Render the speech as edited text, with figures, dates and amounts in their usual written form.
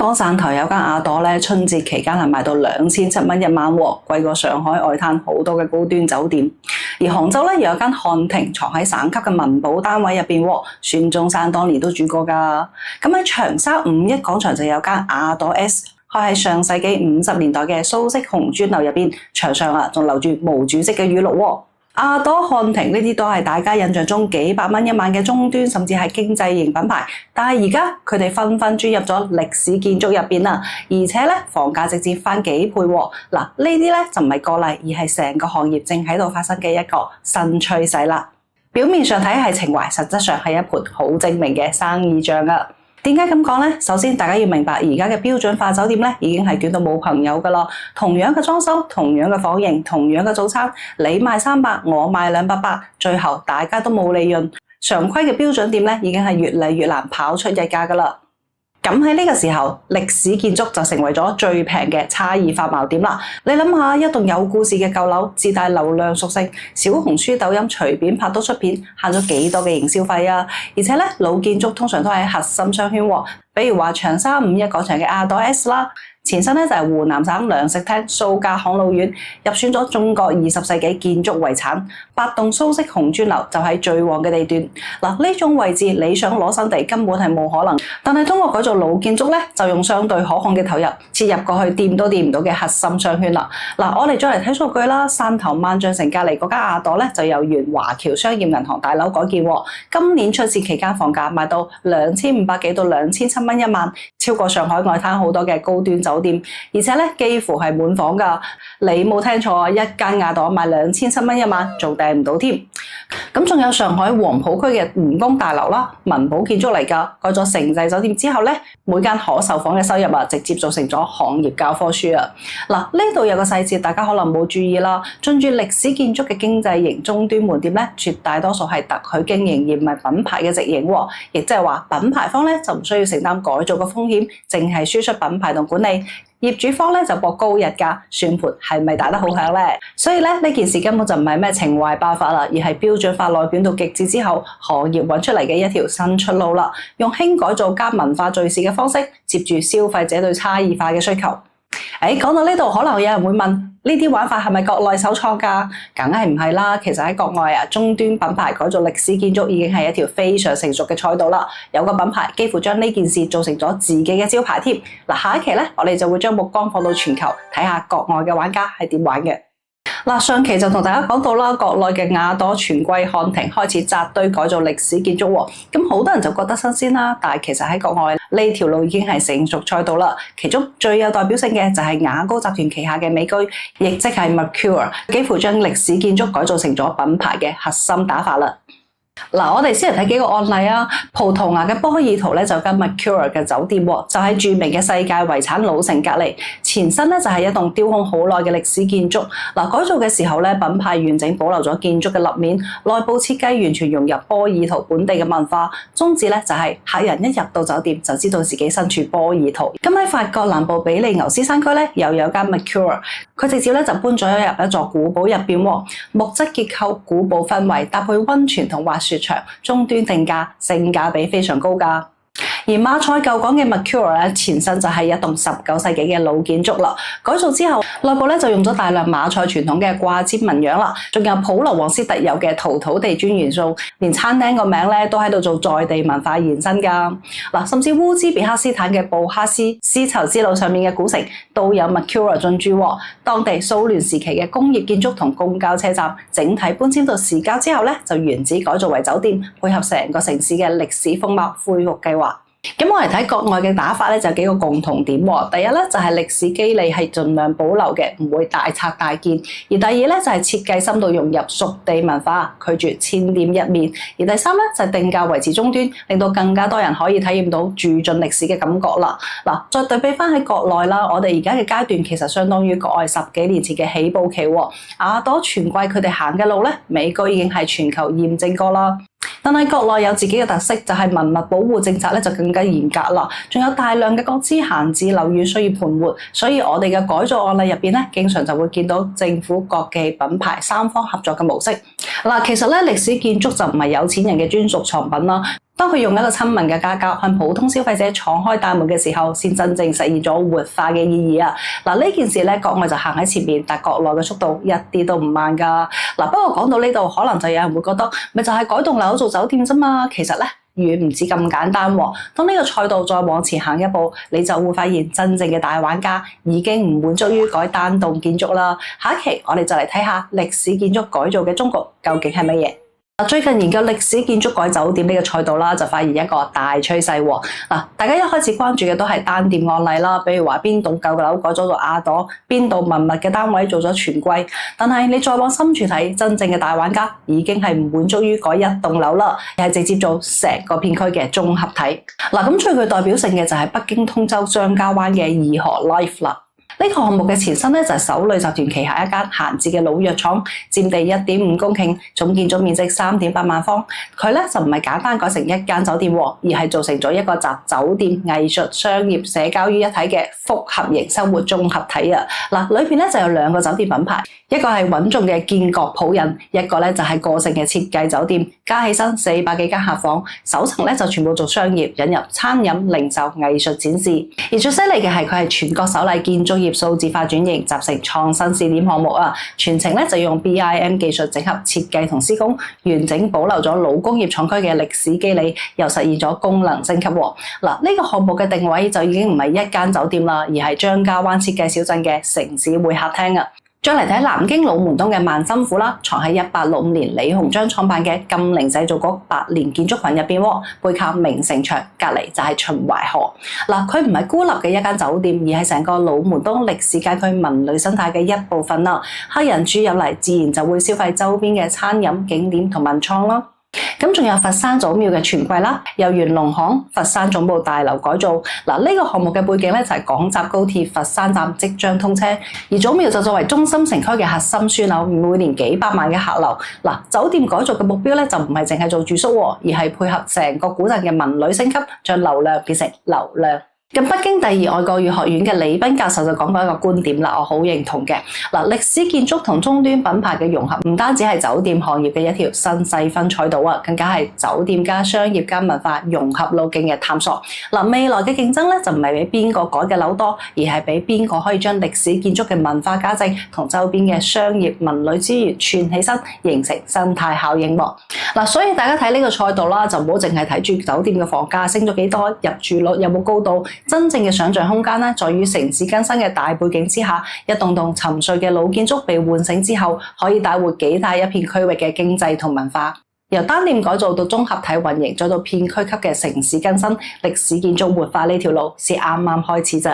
港汕頭有間亞朵咧，春節期間係賣到2700蚊一晚喎，貴過上海外灘好多嘅高端酒店。而杭州咧又有間漢庭藏喺省級嘅文保單位入邊喎，孫中山當年都住過㗎。咁喺長沙5·1廣場就有間亞朵 S， 開喺上世紀50年代嘅蘇式紅磚樓入邊，牆上仲留住毛主席嘅語錄喎。亞朵漢庭呢啲都係大家印象中幾百蚊一晚嘅中端，甚至係經濟型品牌。但係而家佢哋紛紛轉入咗歷史建築入邊啦，而且咧房價直接翻幾倍喎。嗱，呢啲咧就唔係個例，而係成個行業正喺度發生嘅一個新趨勢啦。表面上睇係情懷，實質上係一盤好精明嘅生意帳啊！點解咁講呢？首先，大家要明白而家嘅標準化酒店咧，已經係捲到冇朋友噶啦。同樣嘅裝修，同樣嘅房型，同樣嘅早餐，你賣300，我賣200，最後大家都冇利潤。常規嘅標準店咧，已經係越嚟越難跑出日價噶啦。咁喺呢個時候，歷史建築就成為咗最平嘅差異化賣點啦。你諗下，一棟有故事嘅舊樓，自帶流量屬性，小紅書、抖音隨便拍都出片，慳咗幾多嘅營銷費啊！而且咧，老建築通常都係核心商圈喎，比如話長沙5·1廣場嘅亞朵 S 啦。前身咧就係湖南省糧食廳蘇家巷老院，入選咗中國20世紀建築遺產。8棟蘇式紅磚樓就喺最旺嘅地段。嗱，呢種位置你想攞新地根本係冇可能，但係通過改造老建築咧，就用相對可控嘅投入，切入過去掂都掂唔到嘅核心商圈啦。嗱，我哋再嚟睇數據啦。汕頭萬象城隔離嗰間亞朵咧，就由原華僑商業銀行大樓改建喎。今年春節期間房價賣到2500幾到2700蚊一晚，超過上海外灘好多嘅高端酒店，而且咧幾乎係滿房㗎。你冇聽錯，一間亞朵賣2700蚊一晚，仲訂唔到添。咁仲有上海黃埔區嘅吳公大樓啦，文保建築嚟㗎，改咗城際酒店之後咧，每間可售房嘅收入直接做成咗行業教科書啊！嗱，呢度有個細節，大家可能冇注意啦。進駐歷史建築嘅經濟型終端門店咧，絕大多數係特許經營而唔係品牌嘅直營喎，亦即係話品牌方咧就唔需要承擔改造嘅風險，淨係輸出品牌同管理。業主方咧就博高日價，算盤係咪打得好響咧？所以咧呢件事根本就唔係咩情懷爆發啦，而係標準化內捲到極致之後，行業揾出嚟嘅一條新出路啦。用輕改造加文化敘事嘅方式，接住消費者對差異化嘅需求。講到呢度，可能有人會問：呢啲玩法係咪國內首創㗎？梗係唔係啦！其實喺國外終端品牌改造歷史建築已經係一條非常成熟嘅賽道啦。有個品牌幾乎將呢件事做成咗自己嘅招牌添。嗱，下一期咧，我哋就會將目光放到全球，睇下國外嘅玩家係點玩嘅。嗱，上期就同大家講到啦，國內嘅亞朵全季漢庭開始紮堆改造歷史建築喎，咁好多人就覺得新鮮啦，但係其實喺國外呢條路已經係成熟賽道啦。其中最有代表性嘅就係雅高集團旗下嘅美居，亦即係 Mercure， 幾乎將歷史建築改造成咗品牌嘅核心打法啦。嗱，我哋先嚟睇幾個案例啊。葡萄牙嘅波爾圖咧就有間 Mercure 嘅酒店喎，就喺著名嘅世界遺產老城隔離。前身咧就係一棟雕空好耐嘅歷史建築。嗱，改造嘅時候咧，品牌完整保留咗建築嘅立面，內部設計完全融入波爾圖本地嘅文化。宗旨咧就係客人一入到酒店就知道自己身處波爾圖。咁喺法國南部比利牛斯山區咧，又有間 Mercure， 佢直接咧就搬咗入一座古堡入邊喎，木質結構、古堡氛圍，搭配溫泉同滑雪場，終端定價，性價比非常高㗎。而馬賽舊港嘅 Mercure 咧，前身就係一棟19世紀嘅老建築啦。改造之後，內部咧就用咗大量馬賽傳統嘅掛尖紋樣啦，仲有普羅旺斯特有嘅陶土地磚元素，連餐廳個名咧都喺度做在地文化延伸㗎。嗱，甚至烏茲別克斯坦嘅布哈斯絲綢之路上面嘅古城都有 Mercure 進駐喎。當地蘇聯時期嘅工業建築同公交車站，整體搬遷到市郊之後咧，就原址改造為酒店，配合成個城市嘅歷史風貌恢復計劃。咁我嚟睇國外嘅打法咧，就有幾個共同點喎。第一咧就係歷史肌理係盡量保留嘅，唔會大拆大建；而第二咧就係設計深度融入屬地文化，拒絕千店一面；而第三咧就係定價維持中端，令到更加多人可以體驗到住進歷史嘅感覺啦。嗱，再對比翻喺國內啦，我哋而家嘅階段其實相當於國外10幾年前嘅起步期喎。亞朵全季佢哋行嘅路咧，美居已經係全球驗證過啦。但係國內有自己嘅特色，就係文物保護政策咧就更加嚴格啦，仲有大量嘅國資閒置樓宇需要盤活，所以我哋嘅改造案例入邊咧，經常就會見到政府、國企、品牌3方合作嘅模式。嗱，其實咧歷史建築就唔係有錢人嘅專屬藏品啦。當佢用一個親民嘅價格向普通消費者敞開大門嘅時候，先真正實現咗活化嘅意義啊！嗱，呢件事咧，國外就行喺前面，但國內嘅速度一啲都唔慢㗎。嗱，不過講到呢度，可能就有人會覺得，咪就係改棟樓做酒店啫嘛。其實咧，遠唔止咁簡單喎。當呢個賽道再往前行一步，你就會發現真正嘅大玩家已經唔滿足於改單棟建築啦。下一期我哋就嚟睇下歷史建築改造嘅終局究竟係乜嘢。最近研究歷史建築改酒店呢個賽道啦，就發現一個大趨勢喎。大家一開始關注嘅都係單店案例啦，比如話邊棟舊樓改咗做雅朵，邊棟文物嘅單位做咗全季。但係你再往深處睇，真正嘅大玩家已經係唔滿足於改一棟樓啦，而係直接做成個片區嘅綜合體。咁最具代表性嘅就係北京通州張家灣嘅頤和 Life 啦。呢個項目嘅前身咧就係首旅集團旗下一間閒置嘅老藥廠，佔地1.5公頃，總建築面積3.8萬方。佢咧就唔係簡單改成一間酒店，而係做成咗一個集酒店、藝術、商業、社交於一體嘅複合型生活綜合體啊！裏邊咧就有2個酒店品牌，一個係穩重嘅建國普印，一個咧就係個性嘅設計酒店，加起身400幾間客房，首層咧就全部做商業，引入餐飲、零售、藝術展示。而最犀利嘅係佢係全國首例建築業數字化轉型集成創新試點項目啊！全程咧就用 BIM 技術整合設計同施工，完整保留咗老工業廠區嘅歷史肌理，又實現咗功能升級。呢個項目嘅定位就已經唔係一間酒店啦，而係張家灣設計小鎮嘅城市會客廳啊！再嚟睇南京老門東嘅萬心府啦，藏喺1865年李鴻章創辦嘅金陵製造局百年建築群入邊，背靠明城牆，隔離就係秦淮河。佢唔係孤立嘅一間酒店，而係成個老門東歷史街區文旅生態嘅一部分啦。客人住入嚟，自然就會消費周邊嘅餐飲、景點同文創啦。咁仲有佛山祖廟嘅全季啦，由元隆行佛山總部大樓改造。呢個項目嘅背景咧就係廣閘高鐵佛山站即將通車，而祖廟就作為中心城區嘅核心樞紐，每年幾百萬嘅客流。酒店改造嘅目標咧就唔係淨係做住宿，而係配合成個古鎮嘅文旅升級，將流量變成流量。北京第二外國語學院嘅李斌教授就講過一個觀點啦，我好認同嘅。歷史建築同終端品牌嘅融合，唔單止係酒店行業嘅一條新細分賽道啊，更加係酒店加商業加文化融合路徑嘅探索。未來嘅競爭咧就唔係比邊個改嘅樓多，而係比邊個可以將歷史建築嘅文化價值同周邊嘅商業文旅資源串起身，形成生態效應。所以大家睇呢個賽道啦，就唔好淨係睇住酒店嘅房價升咗幾多，入住率有冇高度。真正嘅想像空間咧，在於城市更新嘅大背景之下，一棟棟沉睡嘅老建築被喚醒之後，可以帶活幾大一片區域嘅經濟同文化。由單店改造到綜合體運營，再到片區級嘅城市更新，歷史建築活化呢條路是啱啱開始啫。